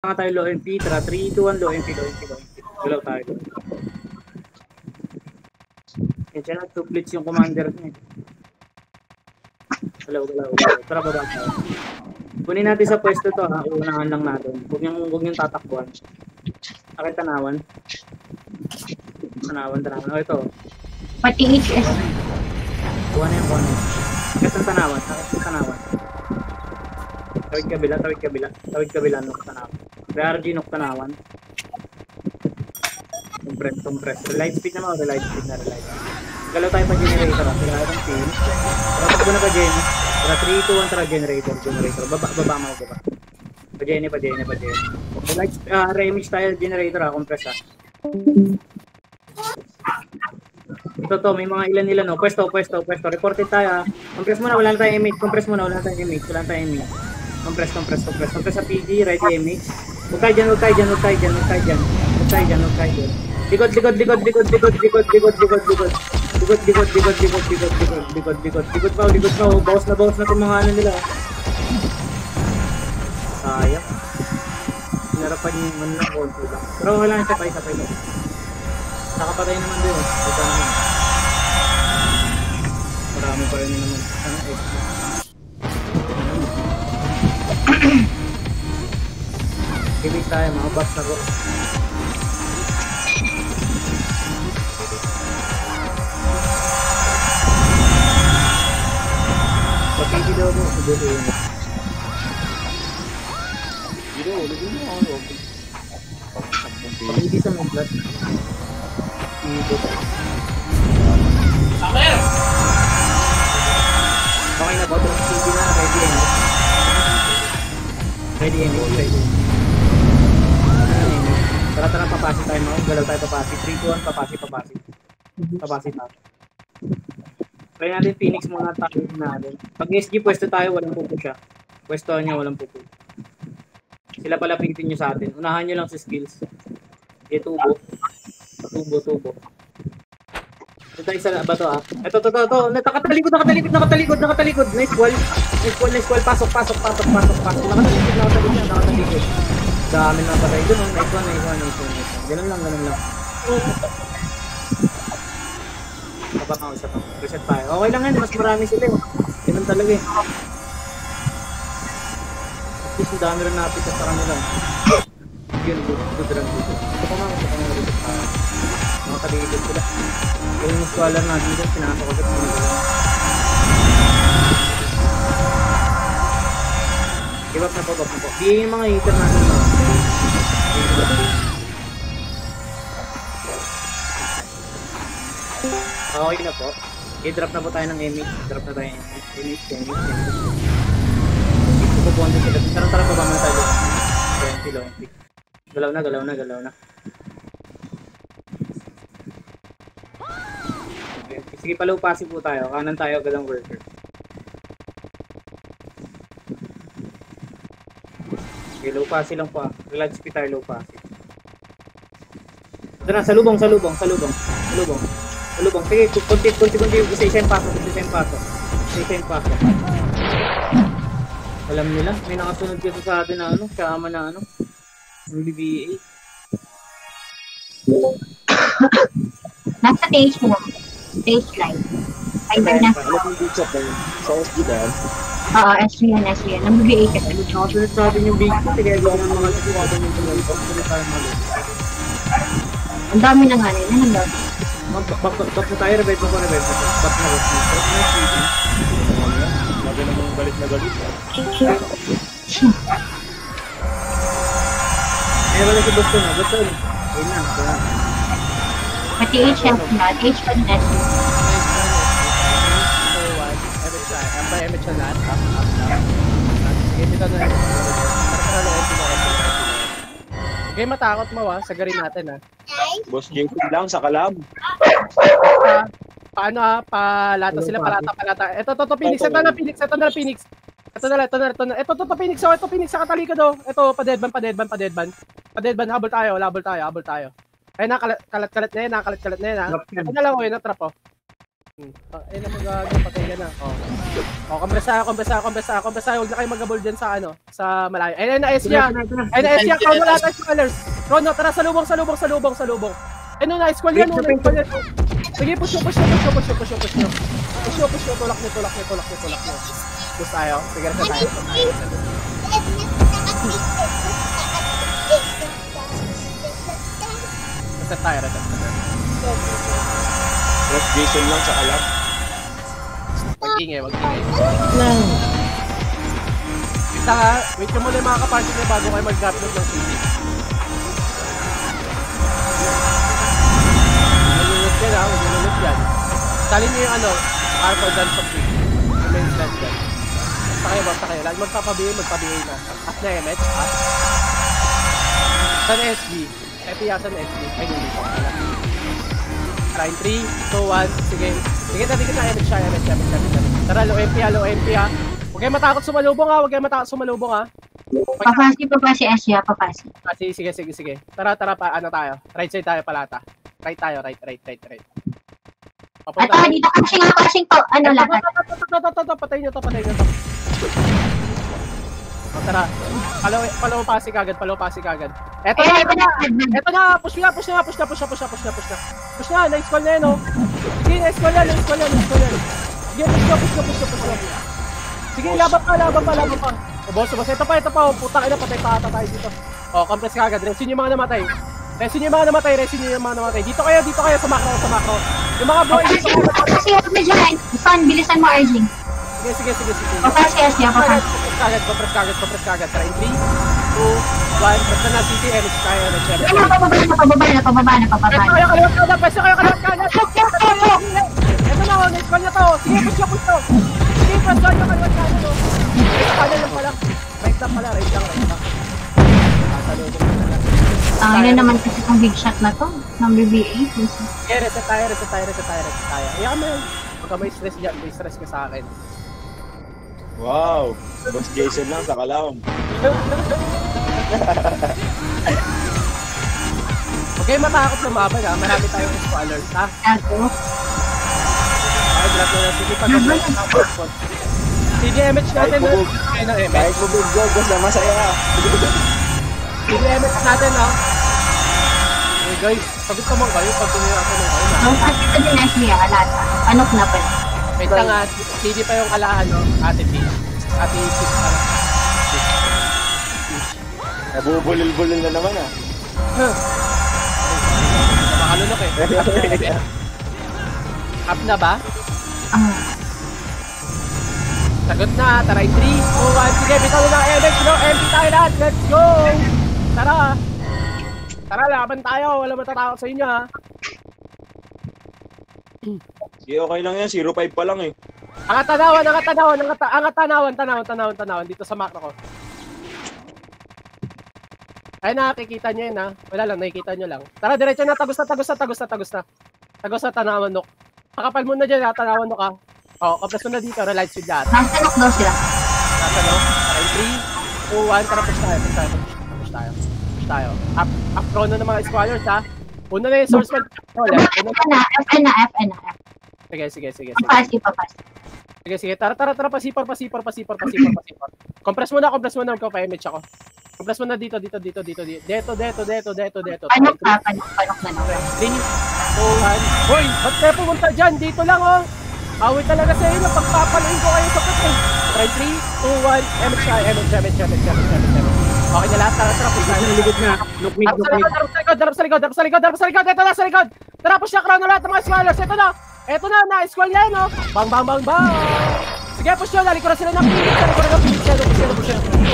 Nga tayo low MP, tara 3, 2, 1, low MP, low MP, low MP. Galaw tayo. Eh, siya na, 2 plates yung commander niya. Galaw. Tara, baba tayo. Kunin natin sa pwesto to, ha. Uunahan lang natin. Huwag yung tatakbuhan. Akit tanawan. Tanawan. O, ito. Pati HS. Kuha na yung. Akit ang tanawan. Tawid kabila, nuk tanawan. RG nuk tanawan. Compress. Relight speed naman, relight speed. Galaw tayo pa generator. Galaw tayong team. Takbo na pa Jenny. Tara 3, 2, 1, tara generator. Baba mo. Pa Jenny. Relight, remix style generator, compress ha. Ito, may mga ilan no. Pwesto. Reported tayo ha. Compress muna, wala na tayong image. Compress sa PG, ready image. Huwag tayo dyan. Likod. Likod pa. Bawas na itong mga ano nila. Sayang. Sinarapan yung ano lang, konti lang. Pero wala na, sabay lang. Nakapatay naman din eh. Ito naman. Marami pa rin naman. Ano extra? Kibig tayo, mga box na ko. Pag-ibig daw mo, siguro yun. Pag-ibig sa mga blood. Okay na ba? CD na, ready. Tara, papasi tayo mo. Galaw tayo papasi. 3, 2, 1, papasi. Papasi tayo. Try natin Phoenix muna tayo natin. Pag SG pwesto tayo, walang pupo siya. Pwesto niya, walang pupo. Sila pala pitin nyo sa atin. Unahan nyo lang sa skills. Tubo. Ito tayo sa bato ah. Ito. Nakatalikod. Nice wall. Pasok. Nakatalikod. Dami na patay doon. Nice one. Ganun lang. Isa pa. Reset tayo. Okay lang yan. Mas marami sila eh. Ganun talaga eh. At least ang dami rin napitas sa kanila. Yun, good run dito. Ito pa mga reset tayo. Mga kaligid sila. Yung scholar natin dito, pinasok ko sa give up na po. Di yung mga hater natin. Okay na po. I-drop na po tayo ng image. Image. Pupunta sila. Tara pa ba muna tayo. 20. Galaw na. Okay. Sige, palupasin po tayo. Kanan tayo agad ang worker. Okay, lupasin lang po. Relax speed tayo, lupasin. Ito na, salubong. Sige, kunti. Isa yung pasok. Alam nila, may nakasunod kasi sa atin na kasama na BBA. Nasa stage mo. Stage line. Fiber na. Sa SG ba yan? Oo, SG yan. Nag-BBA ka. Nakasunod sa atin yung big kaya gawin ng mga sikuwado ng tuloy. Ang dami na nga nila. Back na tayo, revive mo. Back na. Maganda mong galit na galit. Wala si Boston. Ayun na. Pati HS na. H pa din SG. Emit siya lahat. Okay, matakot mo sagarin natin Boss JP lang sa kalab. Paano palata sila, palata. Ito Phoenix, ito na Phoenix. Ito Phoenix, ito Phoenix sa katalikod Ito pa-deadban. Habol tayo. Ay, nakalat-kalat na yan. Ito na lang, na trap Ayun na magagawin, patay ka na. Kompresayo. Huwag na kayo mag-abol dyan sa ano, sa malayo. Ayun na, Esya. Chrono lahat tayo scholars. Chrono, tara, salubong. Ayun na, squall yan. Sige, push nyo. Tulak nyo. Push tayo. Sige, reset tayo. Reset tayo. Last Jason lang sa alam. Wag ingay. Wait nyo muna yung mga kaparty nyo bago kayo mag-upload ng CD. Huwag nilulot yan. Salin nyo yung ano, Arthur Dance of Week. Yung main stand dyan. Basta kayo. Lagi magpapabigay na. At na MH, at. San SB. Epiyasan SB. Ay, hindi ko. Try 3, 2, 1. Sige na MH siya. Tara, low MP ha. Huwag kayo matakot sumalubong ha. Papasi, Asia, papasi. Sige. Tara, ano tayo? Right side tayo palata. Right. Ito, dito kasing to. Ano lang? Patay nyo to. Tara. Palaw pasi kagad. Eto na. Push na. Push na. Nice call na yun, oh. Sige, nice call yan. Sige, push na. Sige, laban pa. Boss. Ito pa. Putang ina, patay pa ata tayo dito. Compress kagad. Resin yung mga namatay. Dito kayo sa macro. Yung mga boy. Kasi huwag na dyan. Son, bilisan mo, Arjing. Sige. Papasi, Asia, papasi. Compress kagad. Try 3, 2, 1. Basta na CT, MH tayo. Pababa na. Pwesto kayo kaliwat kanan. Ito na, nice call na to. Sige, push to. Sige, pwesto kayo kaliwat kanan, oh. Kanan lang pala. Right lang. Sasalubong na lang. Ano naman kasi itong big shot na to? Ng BBA. Okay, reset tayo. Iyan mo yun. Pagka may stress dyan, may stress ka sa akin. Wow! Boss Jason lang sa Kalaw. Okay, matakot lumaban ha. Marami tayong scholars ha. Ako. Okay, drop na lang. Sige, pag-upload. Sige, MH natin. Kahit mo big goal, basta masaya ka. Sige, MH natin ha. Okay guys, sagot naman kayo pag tumira ako ng kayo na. Ang kasi ito din Ashley, alata. Anok na pala. Wait lang ha, hindi pa yung alahan no, Ate P. Ate P para. Nabubulil-bulil na naman ah. Makalunok eh. Up na ba? Sagot na, tara 3, 2, 1. Sige, bitaw na MX, no? MP tayo lahat, let's go! Tara, laban tayo. Wala matatakot sa inyo, ha? Sige, okay lang yan. 0-5 pa lang eh. Angat tanawan dito sa macro ko. Ay, nakikita nyo yun, ha? Wala lang, nakikita nyo lang. Tara, diretso na. Tagos na, tanawan, nok. Pakapal mo na dyan, ha? Tanawan, nok, ha? Kaplas mo na dito. Relight with that. Nasa nok daw sila. Nasa nok. Tara, 3, 2, 1. Tara, push tayo. Up chrono ng mga squallers, ha? Una na yung source man. FN na. Sige. Papasi. Sige. Tara. Pasipor. Compress mo na. Magpa-image ako. Compress mo na dito. Panok na. 3, 2, 1. Hoy! Ba't kayo pumunta dyan? Dito lang, oh! Awit talaga sa inyo. Pagpapaluin ko kayo sa putin. Try 3, 2, 1. MH. Okay na lahat. Tara. Push tayo. Naligid na. Nukmig. Darap sa likod. Ito na sa likod. Tara, push na crown na lahat ng mga scholars. Ito na. Na-squall yan, oh. Bang. Sige, push nyo. Lali ko na sila ng pilit.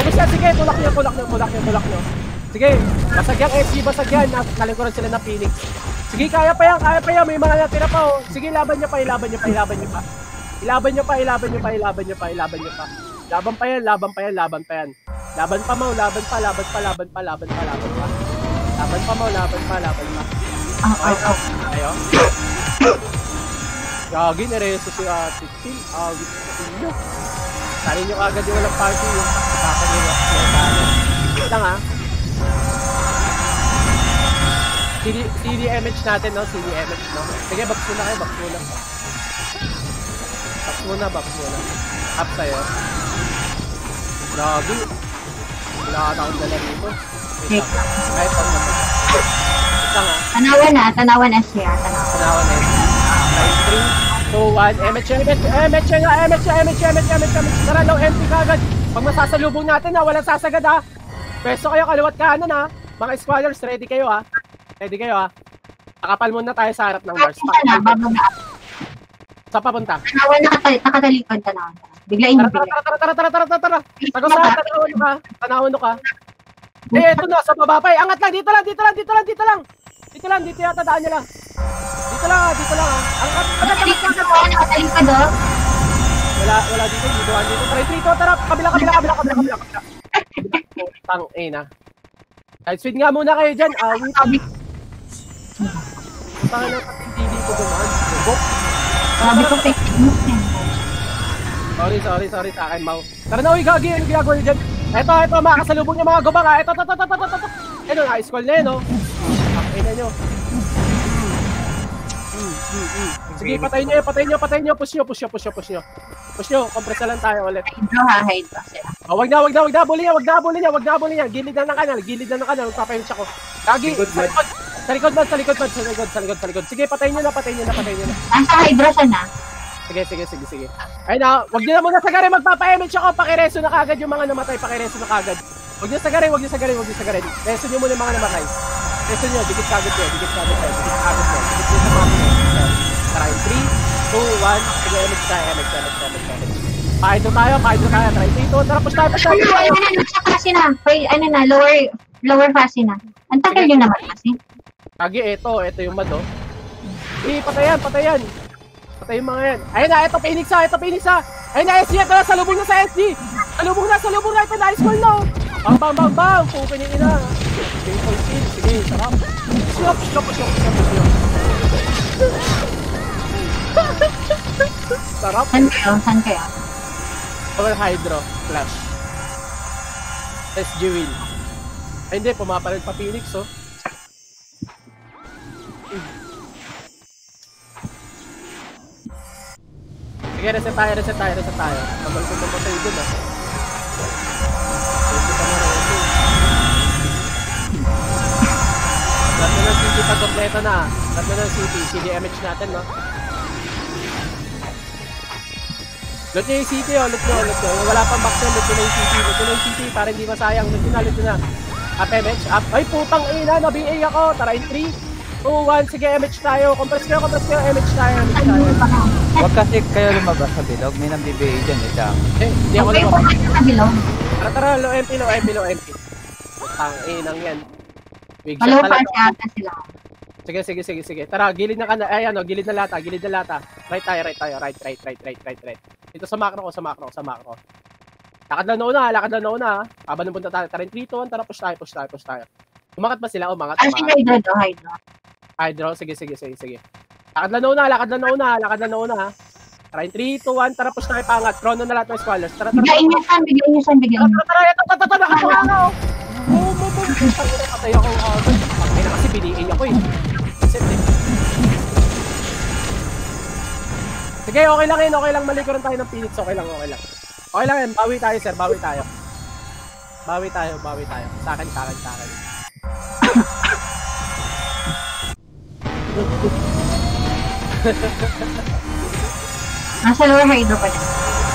Push na. Sige, tulak nyo. Sige, basag yan. Nalikuran sila ng Phoenix. Sige, kaya pa yan. May mga natira pa, oh. Sige, ilaban nyo pa. Ilaban nyo pa. Laban pa, Mau. Laban pa. Ayo. Gagi, nereso si Ate Phil. Agit sa inyo. Sali nyo agad yung walang party. Papanin nyo. Lang ha. CDMH natin, no? CDMH, no? Sige, box muna kayo, box muna. Box muna. Up sa'yo. Grabe. Wala ka akong dala dito. Okay. Kahit ako naman. Ito nga. Tanawan SR. Tanawan na yun. 9-3-2-1. Tara, low empty kagad. Pag masasalubong natin ha, walang sasagad ha. Pwesto kayo kaliwat kanan ha. Mga squadrons, ready kayo ha. Nakapal muna tayo sa harap ng bars. Sa papunta. Tanawan nakatalikod, tanawan. Biglain mo, biglain. Tara. Tanawan ka. Eh, ito na, sa baba pa. Angat lang, dito lang. Dito yata daan nila. Dito lang ha. Nakatalikod, oh. Wala dito, dito. Tara, kabila. Tang-ina. Side speed nga muna kayo dyan. Wait. Tangan lang hindi dito dumaan. Sabi ko, fake news yan. Sorry sa akin, Mau. Tara na, uy, gagi. Ano ginagawa nyo dyan? Ito, makakasalubong yung mga gubang ha. Ito. Ito, na-scroll na yun, oh. Tang-ina nyo. Sige, patayin nyo. Push nyo. Compress na lang tayo ulit. Hydro sila. Oh, wag na abulin niya. Gilid na ng kanal. Magpapahimos ako. Gagi. Sa likod. Sige, patayin nyo na. Nasa hydro siya na. Sige. Ayun na, wag nyo na muna sagarin. Magpapahimos ako. Pakireso na kagad yung mga namatay. Wag nyo sagarin. Reso nyo muna yung mga namatay. Reso nyo, dikit kagad kayo. Dikit sa mga Tara, 3, 2, 1. Sige, emit tayo. Paidro tayo. Try 3, 2, tara, push tayo. Nasa klase na. Lower fase na. Ang tagal yun naman kasi. Kagi, ito yung mad, oh. Patayan. Patay yung mga yan. Ayun na, ito Phoenix ha. Ayun na, SG, ito na, salubong na sa SG. Salubong na, ito na, ice-call na. Bang. Pupunin na. Sige, sarap. Push nyo. Sarap. Saan kayo? Power Hydro, Flash. SG wheel. Ay hindi, pumapalit pa Phoenix, oh. Sige, reset tayo. Pabalik ko tayo dun, ah. Lahat na ng city pag kompleto na. Lahat na ng city, CDMH natin, no? Loot nyo yung city, oh. Loot nyo. Wala pang box yun, loot nyo yung city para hindi masayang. Loot nyo na. Up MH, up. Ay, putang ina, na-BA ako. Tara, in 3, 2, 1. Sige, MH tayo. Compress kayo, MH tayo. Huwag kasi kayo lumabas sa bilog. May nang-BBA dyan, Hindi ako Okay po lumabas. kayo sa bilog. Tara, low MP. Inang yan. Big shot Low talaga. fase ata sila. Sige. Tara, gilid na kanan. Ay, gilid na lata. Right tayo. Right. Dito sa macro ko. Lakad lang na una. Habang punta tayo. Tara, 3, 2, 1. Tara, push tayo. Umangat ba sila? Umangat. Si Hydro. Hydro, sige. Lakad lang na una. Tara, 3, 2, 1. Tara, push tayo pangat. Chrono na lahat ng squallers. Tara. Biglain niyo san. Tara, ito. Nakatuwa na, oh. Boom. Patay ako. Patay na kasi BDA ako, eh. Sige, okay lang yun. Malikuran tayo ng Phoenix. Okay lang. Okay lang yan. Bawi tayo, sir. Bawi tayo. Sa akin. Nasa lower hydro pa din.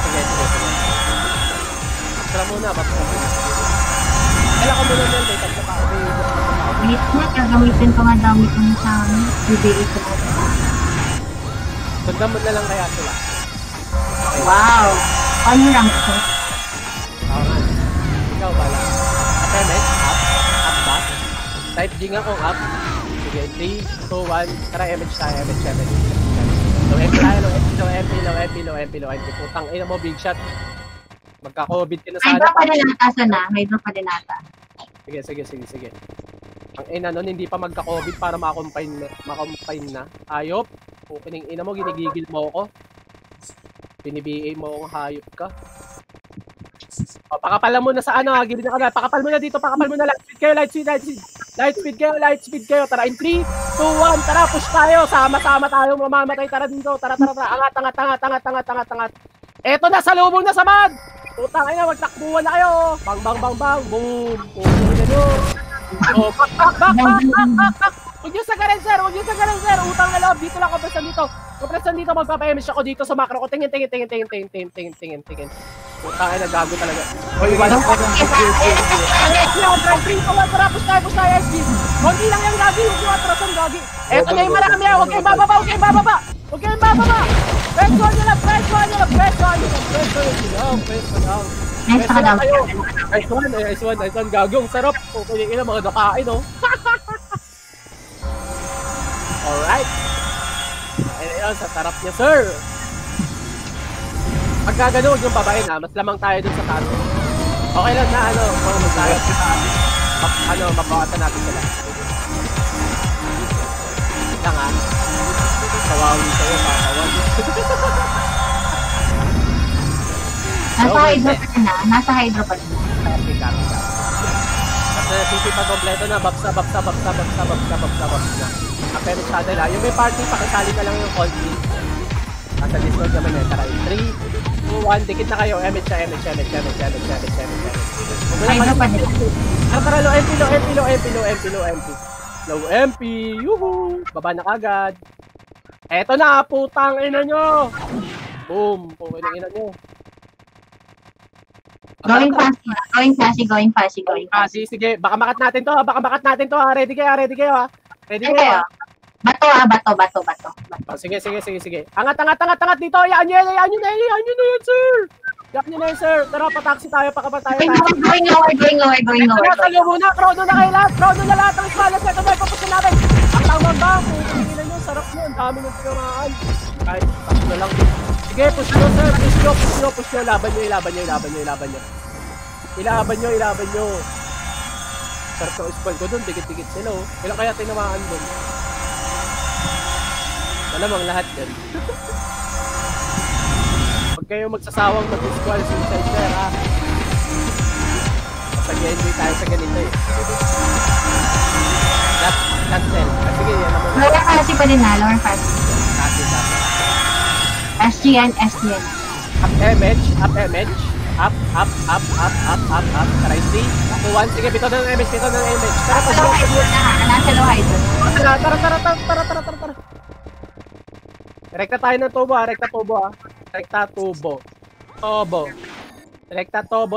Sige. Tara muna. Kailan ko muna nil. Wait na, gagamitin ko nga dami ko na sa amin. BBA ko na. Magdamot na lang kaya sila. Wow! Ano rank ko? Ikaw pala. Up MH, up back. Type G nga kung up. Sige, 3, 2, 1. Tara, MH tayo, MH. Low MP. Putang ina mo, big shot. Magka-COVID ka na sana. Hydro pa din ata. Sige. Ang ina nun, hindi pa magka-COVID para ma-confine na. Ayop. Opening ina mo, ginigigil mo ako. Bini-BA mo akong hayop ka. O, pakapalan mo na sa ano, gilid na ka na. Pakapal mo na dito, Light speed. Light speed kayo. Tara, in 3, 2, 1, tara, push tayo. Sama-sama tayo, mamamatay. Tara dito. Tara. Angat. Eto na, salubong na sa mad. Putang ina, magtakbuhan na kayo. Bang. Boom. Oh, back. Huwag niyo sagarin, sir. Utang na loob. Dito lang, kompresan dito. Magpapa-MS ako dito sa macro ko. Tingin. Putang ina, gago talaga. Oy, wala ko. Push tayo, SG. Konti lang yung gagi. Huwag yung atrasan, gagi. Eto na yung marami. Huwag kayong bababa. Press one nyo lang. Nice one. Gagong sarap. Kukunin ina mga nakain, oh. Alright. Ayun, sa sarap niya, sir. Pagka gano'n, huwag yung babae na. Mas lamang tayo dun sa taas. Okay lang na, kung tayo mabawasan natin sila. Ito nga. Kawawi sa'yo, kawawi. Nasa hydro pa na. Copy. Kasi sisipag kompleto na, babsa na. Apero channel ha. Yung may party, pakisali na lang yung call team. Nasa Discord naman eh. Tara, 3, 2, 1, dikit na kayo. Emit siya. Hydro pa nila. Tara, low MP. Yuhu! Baba na kagad. Eto na, putang ina nyo. Boom. Putang ina nyo. Going fast. Sige. Baka makat natin to ha. Ready kayo ha. Bato. Oh, sige. Angat dito. Yaan nyo na yan, sir. Tara, pataksi tayo, pakapatay tayo. Going lower. Talo muna, chrono na lahat ng smalas. Ito na, ipapusin natin. Ang tamang ba, putingin nyo, sarap nyo. Ang dami ng tinamaan. Kahit, tapos na lang. Sige, push nyo, sir. Push nyo. Ilaban nyo. Sarap ng spell ko dun, dikit-dikit sila, oh. Ilang kaya tinamaan dun? Malamang lahat yan. Huwag kayo magsasawang mag-squall suicide there, ha? Mag-enjoy tayo sa ganito, eh. Last 10. Sige, yan naman. Lower fast pa din na, lower fast. Copy. SGN. Up image. Up. Try 3, 2, 1. Sige, bitaw ng image. Tara, Nasa low hydro. Tara. Rekta tayo ng tubo, ha. Rekta tubo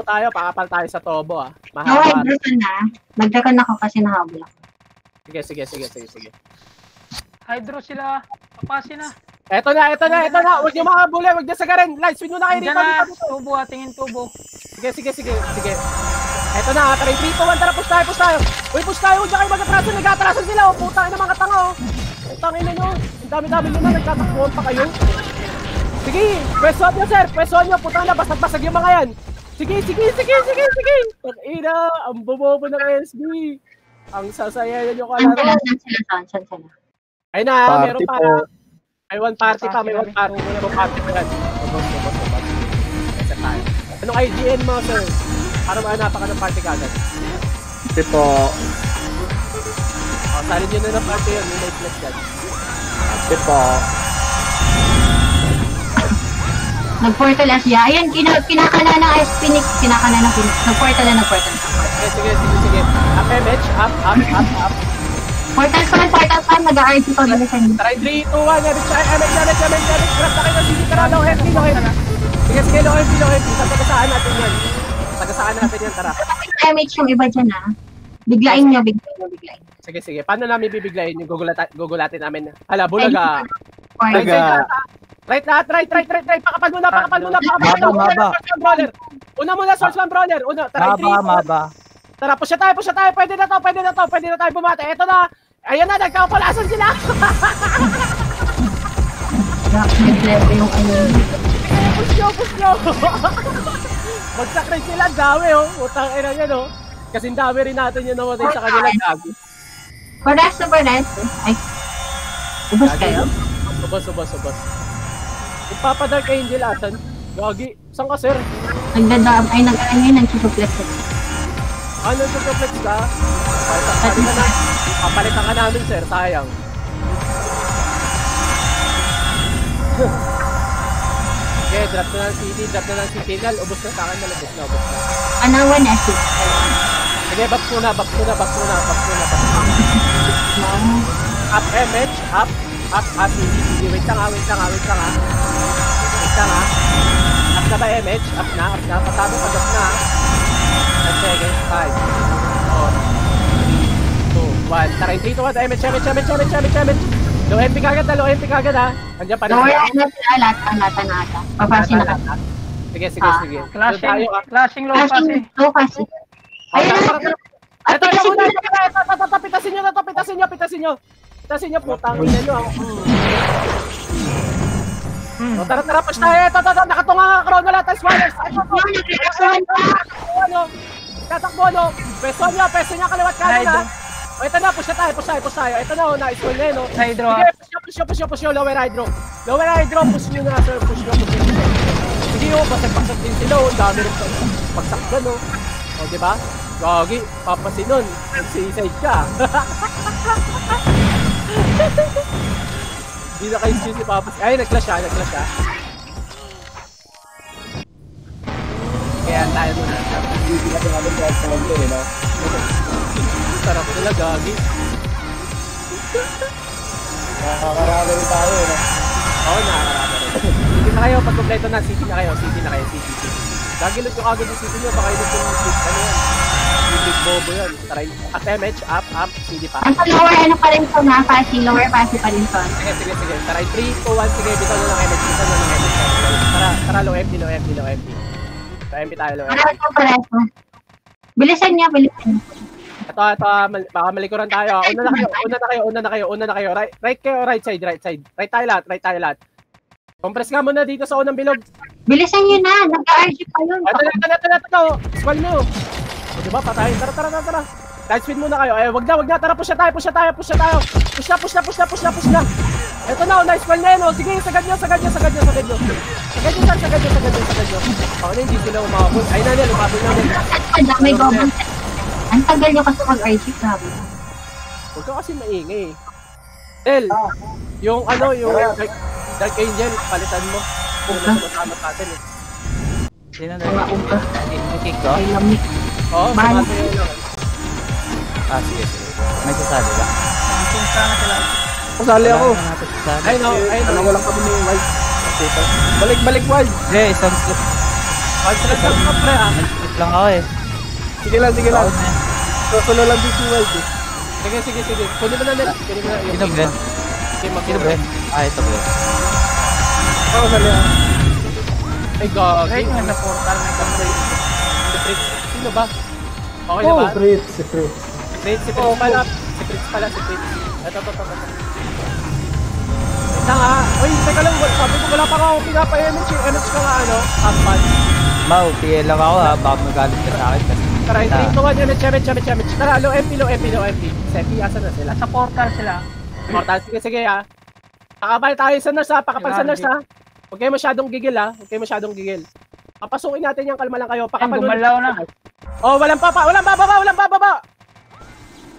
tayo, pakapal tayo sa tubo, ha. Low hydro na. Nagdagan ako kasi nahabol ako. Sige. Hydro sila. Papasin na. Eto na. Huwag niyo makahabulin, huwag niyo sagarin. Light speed muna kayo Diyan na. Tubo, tingin tubo. Sige. Eto na, tara, 3, 2, 1, tara, push tayo. Uy, push tayo, huwag niyo kayo mag-atrasan. Nag-atrasan sila, oh. Putang ina mga tanga, oh. Putang ina nyo. Ang dami-dami nyo na, nagtatakbuhan pa kayo. Sige, pwesto nyo, sir. Putang na, basag yung mga yan. Sige. Ina, ang bobobo ng SB. Ang sasaya nyo ka lang. Saan sila? Ay na, Party meron pa. po. May one party pa yan. Isa tayo. Anong IGN mo, sir? Para mahanapan ka ng party kagad. Ito po. Salin nyo na ng party yun. Yung may flex yan. Ito po. Nag-portal Asia. Ayan, kinakana ng Phoenix. Nag-portal. Sige. Up image. Up. Portal fan. Nag-RT pa bilisan niyo. Try 3, 2, 1. Damage. Grab na kayo ng CC. Tara, low heavy. Sige, low heavy. Sagasaan natin yan. Tara. Damage yung iba dyan, ha. Biglain nyo. Sige. Paano namin bibiglayin yung gugulatin namin? Hala, bulaga. Portal. Right. Pakapal muna. Maba. Una muna, Swordsman Brawler. Tara, 3, 2, 1. Maba. Tara, push tayo. Pwede na tayo bumate. Eto na. Ayan na, nagkakapalasan sila. Nag-level yung ano. Push nyo. Bagsak rin sila, ang dami, oh. Utang ina yan, oh. Kasi ang dami rin natin yung namatay sa kanila, gago. Super nice. Ay. Ubus kayo? Subos. Ipapa-Dark Angel asan? Gagi. Saan ka, sir? Nagdadam. Ay, nag-ano yun. Nag-suplex. Ano yung flex ka? Papalitan ka namin, sir. Sayang. Okay, drop na ng CD. Gal, ubos na sa akin. Malabos na. Anawan na si. Sige, box muna. Up MH, up, CD. Wait lang ha. Up na ba MH? Up na. Pasado pa, up na. 10 seconds, 5, 4, 3, 2, 1. Tara, 3, 2, 1, MH. Low MP kagad ha. Andiyan pa rin. Lower na sila, lata na ata. Papasin na ka. Sige. Clashing low kasi. Low kasi. Ayun na. Ito muna. Pitasin nyo. Pitasin nyo, putang ina nyo. Tara, push tayo. Ito, nakatunga ka, Crono lahat, Swallers. Tatakbo, no? Peso niya, kaliwat kanan, ha? O, ito na, push tayo. Ito na, na-scroll na, no? Hydro, ha? Sige, push nyo, lower hydro, push nyo na, sir, push nyo. Sige, basag din sila, ang dami rin pagsak ka, no? O, diba? Gagi, papasin nun, si-side ka. Hindi na kayo si Papas. Ay, nag-clash siya. Kaya tayo muna. Hindi natin namin kahit sa konti, no? Sarap nila, gagi. Nakakarami rin tayo, no? Oo, nakakarami rin. City na kayo, pag kompleto na, city na kayo. Gagi, loot yung agad yung city nyo, baka ilot yung ano yan. Yung big bobo yan. Try. At MH, up, CD pa. Ang lower ano pa rin to na, lower fast pa rin to. Sige. Try 3, 2, 1, sige, bitaw na lang MH. Tara, low MP. Low MP tayo, low MP. Pareho. Bilisan niya. Ito, baka malikuran tayo. Una na kayo. Right kayo, right side. Right tayo lahat. Compress nga muna dito sa unang bilog. Bilisan niyo na, nag-RG pa yun. Ito. Squall mo. O, diba, patayin. Tara. Light speed muna kayo. Wag na. Tara, push na tayo. Push na. Ito na, nice squall na yun. Sige, sagad nyo. Sagad nyo. Ako na, hindi sila umabot. Ay na, umabot na. Ang dami gobble. Ang tagal nyo kasi mag-RG, grabe. Huwag ka kasi maingay. El, yung Dark Angel, palitan mo. Kung masama natin eh. Sino na Mga yun? upa. Kick ko? Ay, lamig. Oo, Bahala. sumasayaw lang. Sige. May sasabi ba? Punta na sila. Kasali ako. Ay no. Walang kami ni Wild. Balik Wild. Hindi, isang slip. Slip ka pre ah. Slip lang ako eh. Sige lang. Solo lang din si Wild eh. Sige. Kunin mo na nila. Sino Ben? Sino Ben? Ito Ben. Oo, kasali ako. Ay gagi. Right, na portal na kamay. Si Fritz. Sino ba? Okay na ba? Fritz. Si Fritz pala. Ito. Ito nga. Uy, teka lang. Sabi ko wala pa ako pinapa-MH. MH ka nga half-man. Mau, PL lang ako ha. Baka magalit ka sa akin kasi. Tara, 3, 2, 1, MH. Tara, low MP. Sepi, asan na sila? Sa portal sila. Mortal, sige ha. Pakabay tayo sa nurse ha. Pakapal sa nurse ha. Huwag kayo masyadong gigil. Papasukin natin yung kalma lang kayo. Pakapal nun. Gumalaw na. Oh, walang bababa.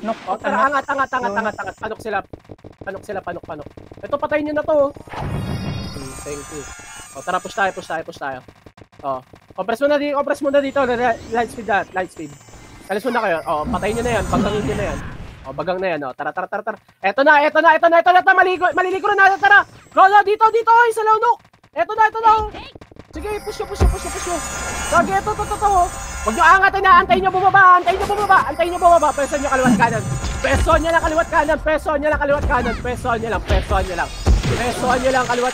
Nok, Oh, tara, angat. Panok sila. Ito, patayin nyo na to. Thank you. Oh, tara, push tayo. Oh, compress muna dito. Light speed. Kalis muna kayo. Oh, patayin nyo na yan. Bagangin nyo na yan. Oh, bagang na yan. Oh, tara. Eto na. Maliliko na natin. Tara. Rolo, dito. Ay, sa launok. Eto na. Sige, push nyo. Sige, ito. Huwag nyo angatin na. Antayin nyo bumaba. Peso nyo kaliwat kanan. Peso nyo lang kaliwat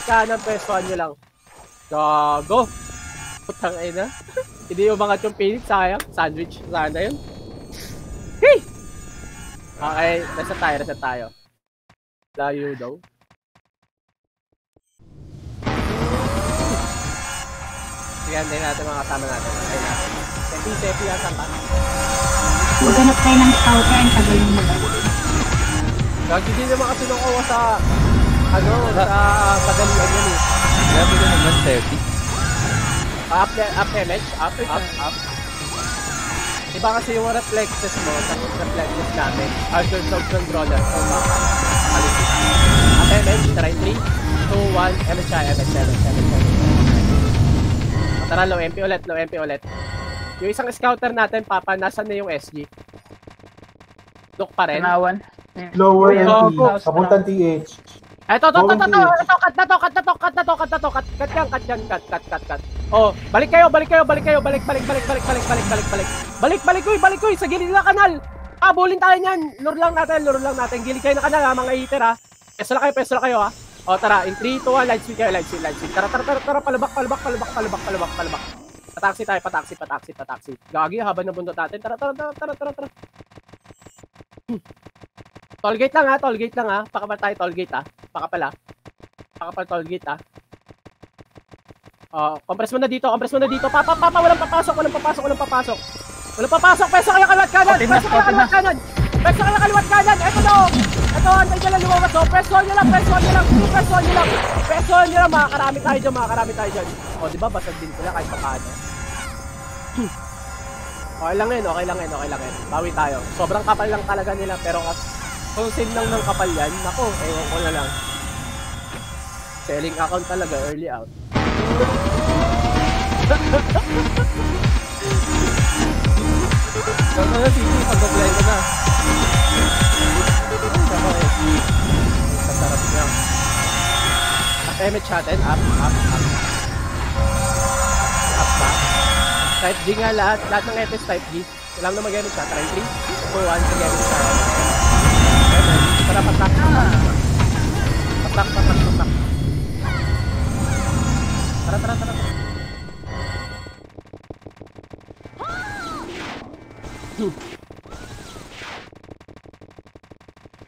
kanan. Gago. Putang ina. Hindi umangat yung Phoenix. Sayang. Sandwich. Sana yun. Hey! Okay. Reset tayo. Layo daw. Sige, antayin natin mga kasama natin. Antayin natin. Sepi, asan ka? Maghanap tayo ng scouter, ang tagal yung mag-RG. Gagi din naman kasi nung kawa sa padalian yan eh. Grabe ko naman, Sepi. Up MH, up. Iba kasi yung reflexes mo sa reflexes natin. Archer Sound Controller. At MH, try 3, 2, 1, MH, MH. Tara, low MP ulit. Yung isang scouter natin, Papa, nasan na yung SG? Look pa rin. Tanawan. Lower Go, MP. go. Papuntang TH. Ito, cut Going yan. Oh, balik kayo. Balik, uy, sa gilid ng kanal. Bulin tayo niyan. Lure lang natin. Gilid kayo ng kanal, ha, mga eater, ha. Peso lang kayo, ha. O, tara, in 3, 2, 1, light speed kayo. Tara, palabak. Pataksi tayo. Gagi, haba ng bundot natin. Tara. Tollgate lang, ha. Pakapal tayo, tollgate, ha. Pakapal tollgate, ha. Compress mo na dito. Papa, walang papasok. Peso kayo kaliwat kanan. Ito, antay dyan lang lumabas, oh. Peso nyo lang. Makakarami tayo dyan. O, diba, basag din sila kahit paano. Okay lang yun. Bawi tayo. Sobrang kapal lang talaga nila, pero kung save lang ng kapal yan, nako, ewan ko na lang. Selling account talaga, early out. Gano'n na, City, pag-apply ko na. Sasarap niya. At MH natin, up ba? Type G nga lahat ng FS type G. Alam na mag-MH siya, try 3, 2, 1, mag-MH siya. Tara, patak. Tara.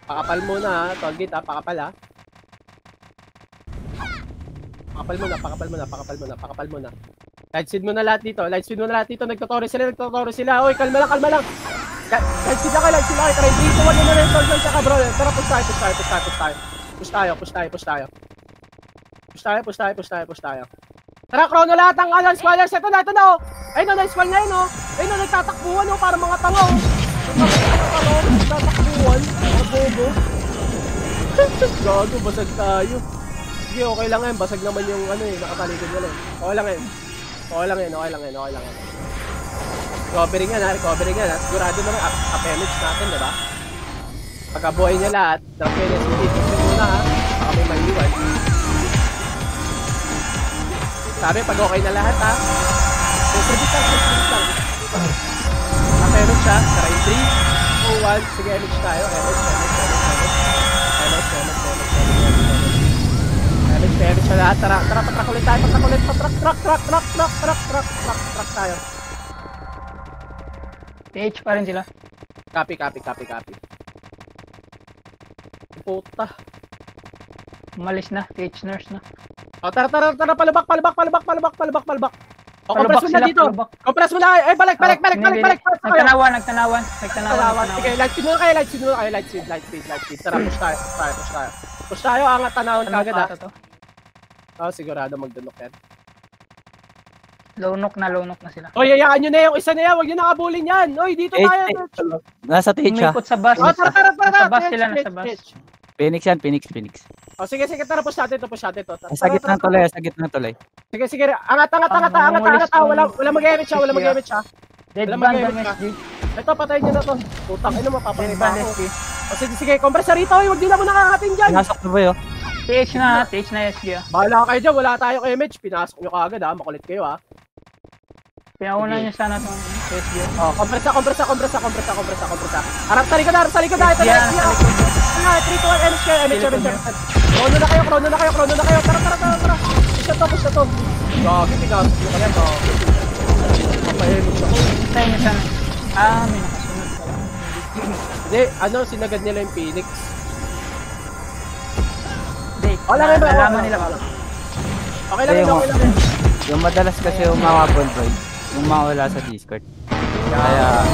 Pakapal muna, ha. Tollgate, ha. Pakapal muna. Lightspeed mo na lahat dito. Nagtotoro sila. Oy, kalma lang. Lightspeed lang kayo. Try 3, 2, 1 na rin. Tsaka bro. Tara, push tayo. Tara, chrono lahat ang Alan Squallers. Ito na. Ayun na, nice na yun, oh. Ayun na, nagtatakbuhan, oh. Para mga tanga, oh. Nagtatakbuhan. Mga bobo. Gago, basag tayo. Sige, okay lang yan. Basag naman yung, nakatalikod nila, eh. Okay lang yan. Recovering yan, ha. Sigurado naman, up image natin, diba? Pagkabuhay niya lahat, drop yun yung city. Kasi muna, ha. Baka may maliwan. Sabi, pag okay na lahat, ha. Tribute lang. Up-image siya. Tara in 3, 2, 1. Sige, image tayo. Image siya lahat. Tara, patrak ulit tayo. Patrak tayo. TH pa rin sila. Copy. Puta. Umalis na. TH nurse na. O, tara, palabak. O, compress mo na dito. Compress mo na. Ay, balik. Nagtanawan. Sige, lightspeed muna kayo. Lightspeed. Tara, push tayo. Angat tanawon kagad, ha. Sigurado magdunok yan. Low knock na sila. Oy, yayaan nyo na yung isa na yan. Huwag nyo nakabulin yan. Oy, dito tayo. Nasa TH, ha. Umikot sa bus. Tara. Nasa bus sila. Phoenix yan, Phoenix. O, sige, tara, push natin to. Sa gitna ng tulay. Sige. Angat. Wala mag-emit siya. Dead Wala band mag-emit ng siya. SG. Ito, patayin nyo na to. Putang, mapapangit Dead band ako. SG. O, sige, compress na rito. Huwag din na mo nakakatin dyan. Pinasok na ba yun? TH na SG, ah. Bahala kayo dyan. Wala tayong image. Pinasok nyo kagad, ha. Makulit kayo, ha. Pinauna niya sana itong SG. Oh, compress. Harap sa likod. Ito na, SG yan, sa likod. 3, 2, 1, MH. Chrono na kayo. Tara. Push na to. Gagi, pinasok nyo kaya. Papahimig ako. Tayo niya sana. May nakasunod pala. Hindi, sinagad nila yung Phoenix. Hindi, Wala rin ba? nalaman nila ba? Okay lang. Yung madalas kasi umawabol, bro. Yung mga wala sa Discord. Kaya,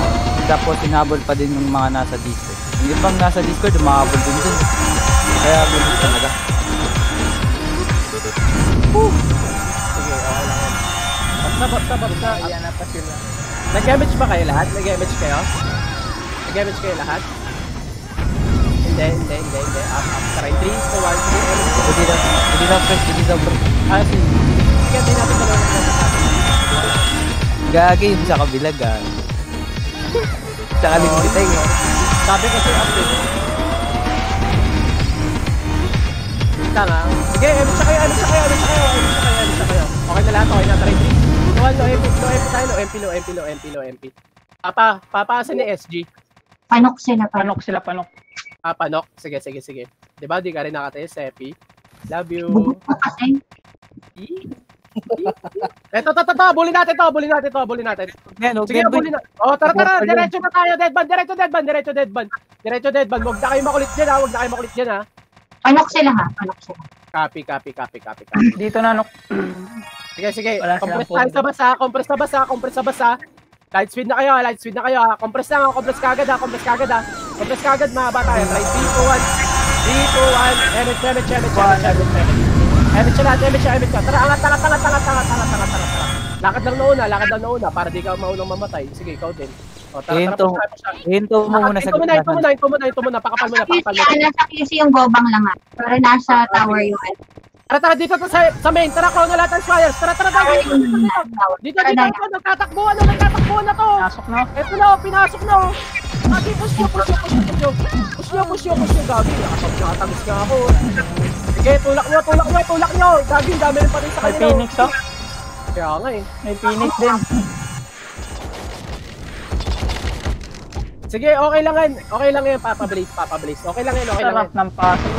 tapos sinabol pa din yung mga nasa Discord. Yung ibang nasa Discord, umawabol din dun. Kaya, gulit talaga. Sige, okay lang yan. Basta. Ayan na pa sila. Nag-damage ba kayo lahat? Nag-damage kayo? Nag-damage kayo lahat? Hindi. Up. Try 3, 2, 1, 3, Hindi daw, pre. sige. Sige, di natin dalawa na sa atin. Gagi yung sa kabila, gagi. Sa kalimutan yun. Sabi kasi update. Tanga. Sige, emit siya kayo. Okay na lahat, okay na. Try 3. Low MP. Papaasan ni SG. Panok sila. Panok. Panok. Sige. Diba, di ka rin nakatayo, Sepi. Love you. Bubuk pa kasi. Eto, bully natin to. Yan, Sige, bully na. Oh, tara. Diretso na tayo, Deadban. Huwag na kayo makulit dyan, ha. Panok sila ha. Copy. Dito na, Nok. Sige. Wala Compress silang tayo sa basa. Light speed na kayo, ha. Compress kagad, ha. Compress kagad, mahaba tayo. Try 3, 2, 1. Emit siya. Tara, angat. Lakad lang na una para di ka maunang mamatay. Sige, ikaw din. O, tara, Hinto mo muna sa gitna. Hinto muna. Pakapal mo. Nasa QC yung gobang lang ha. Pero nasa tower yung Tara, dito to sa main. Tara, Chrono Latin Fires. Tara, dito. Nagtatakbuhan na to. Pasok na. Eto na, pinasok na. Lagi, push nyo. Gabi, nakatagos nga ako. Sige, tulak nyo. Gabi, dami rin pa rin sa May kanila. Phoenix, oh. Kaya nga eh. May Phoenix din. Sige, okay lang yan, Papa Blaze. Okay lang yan. Sarap ng pasok.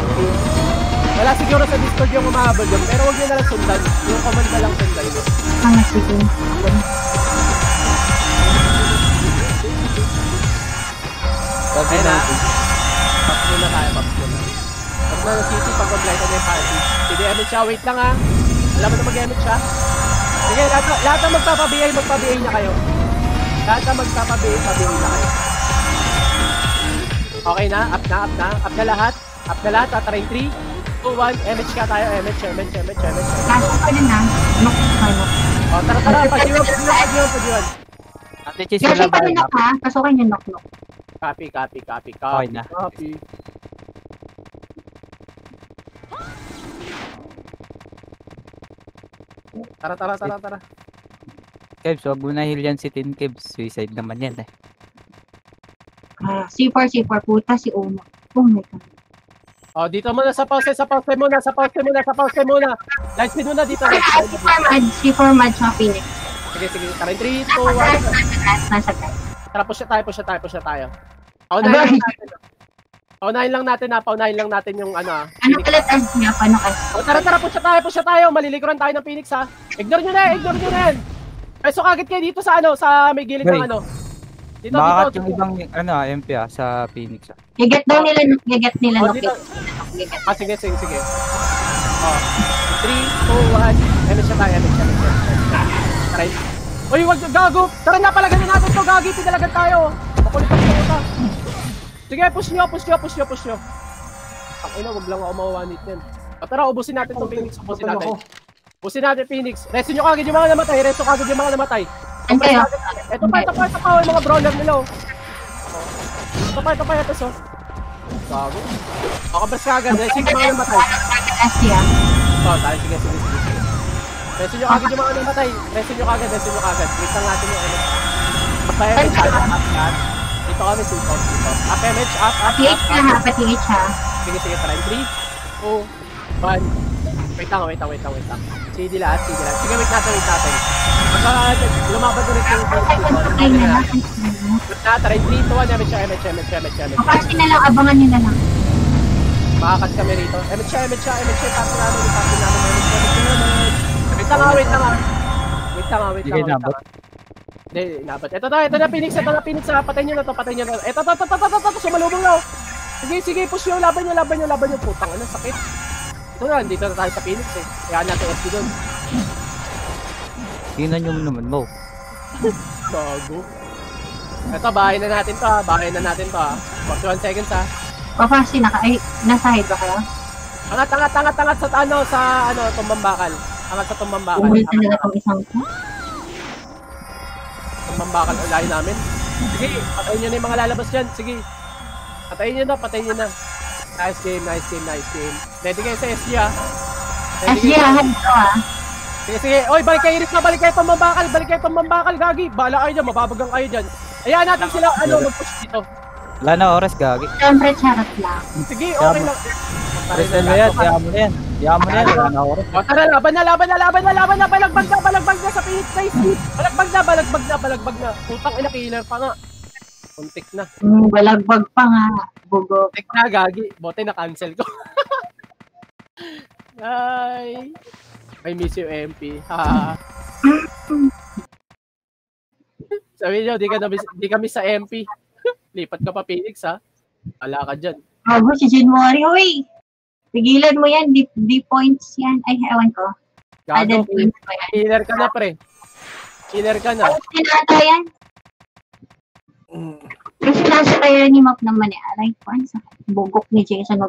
Wala siguro sa Discord yung umahabol yun, pero huwag nyo na lang sundan. Yung command na lang sundan yun. mga sige. Ayun na. Paps muna tayo. Pag na city, pag-complete na yung party. Sige, emit siya. Wait lang ha. Alam mo na mag-emit siya. Sige, lahat na magpapa-BA na kayo. Okay na, up na lahat. Tataray 3, 2, 1, MH ka tayo, MH. Kaso pa rin ha. Panok. O, tara, pag-iwan. Ate Chis, Kasi wala pa ba? rin ha. Pasukin yung nok. Copy. Okay na. Copy. Tara. Kebs, wag mo na heal yan si Tin Kebs. Suicide naman yan eh. C4 puta si Omo. Oh my god. O, dito muna sa pause muna. Light speed muna dito. C4 mad sa Phoenix. Sige. Tara, 3, 2, 1. Nasa guys. Tara, push na tayo. Paunahin lang natin yung ano. Ano pala tag niya? Paano kasi? O, tara, push na tayo. Malilikuran tayo ng Phoenix, ha. Ignore nyo na yan. Peso kagad kayo dito sa may gilid ng ano. Dito. Makakat yung ibang MP sa Phoenix. Giget daw nila, giget nila. O, dito. Sige. O, 3, 2, 1. Emit siya tayo. Tara. Uy, wag gago. Tara na, palaganin natin to. Gagi, pinalagan tayo. Makulit ang puta. Sige, push nyo. Ang ina, wag lang ako mawawanit yan. O, tara, ubusin natin itong Phoenix. Ubusin natin Phoenix. Resto nyo kagad yung mga namatay. Ano kayo? Ito pa, yung mga brawler nila, oh. Ito pa, ito, gago. O, kabras kagad. Resto yung mga namatay. Asia. O, tayo, sige. Resto nyo kagad yung mga namatay. Resto nyo kagad. Wait lang natin yung ano. Dito kami, support. Up, MH, up. PH na ha, PH ha. Sige, tara. 3, 2, 1. Wait lang. CD lahat. Sige, wait natin. Baka lumaban ulit yung Ay na lang. tara, 3, 2, 1, MH. Kasi na lang, abangan nyo na lang. Makakat kami rito. MH, tapos namin. Wait lang. Sige, nabot. Hindi, inabot. Ito na, Phoenix, ha. Patay nyo na to. Ito, sumalubong na, oh. Sige, push nyo, laban nyo. Putang, ano, sakit. Ito na, dito na tayo sa Phoenix, eh. Kaya natin SB doon. Tingnan nyo naman mo. Gago. Ito, bahay na natin to, ha. 41 seconds, ha. Papasi nasa head ba kayo? Angat sa tumbang bakal. Umul talaga itong isang ko. mambakal ulayin namin. Sige, patayin nyo na yung mga lalabas dyan. Sige. Patayin nyo na, patayin nyo na. Nice game, nice game, nice game. Ready kayo sa SG ha? SG, ahad ito ah. Sige, sige. Oy, balik kayo Iris na, balik kayo pambambakal, balik kayo pambambakal, gagi. Bala kayo dyan, mababagang kayo dyan. Ayan natin sila, mag-push dito. Wala na oras, gagi. Siyempre, charot lang. Sige, okay lang. Crystal na yan, kaya mo na yan. Kaya mo na yan, wala na oras. O tara, laban na, balagbag na sa Phoenix Place. Balagbag na. Putang ina, killer pa nga. Kuntik na. Balagbag pa nga. Bugo. Kuntik na, gagi. Bote na cancel ko. Ay. I miss you, MP. Ha. Sabi nyo, di kami sa MP. Lipat ka pa, Phoenix, ha? Wala ka dyan. Bago si January. Uy! Pigilan mo yan. Deep points yan. Ay, ewan ko. Gago, Added points pa yan. killer ka na, pre. Killer ka na. Ay, sinata yan. Kasi nasa kaya ni Map naman eh. Aray ko. Bugok ni Jason.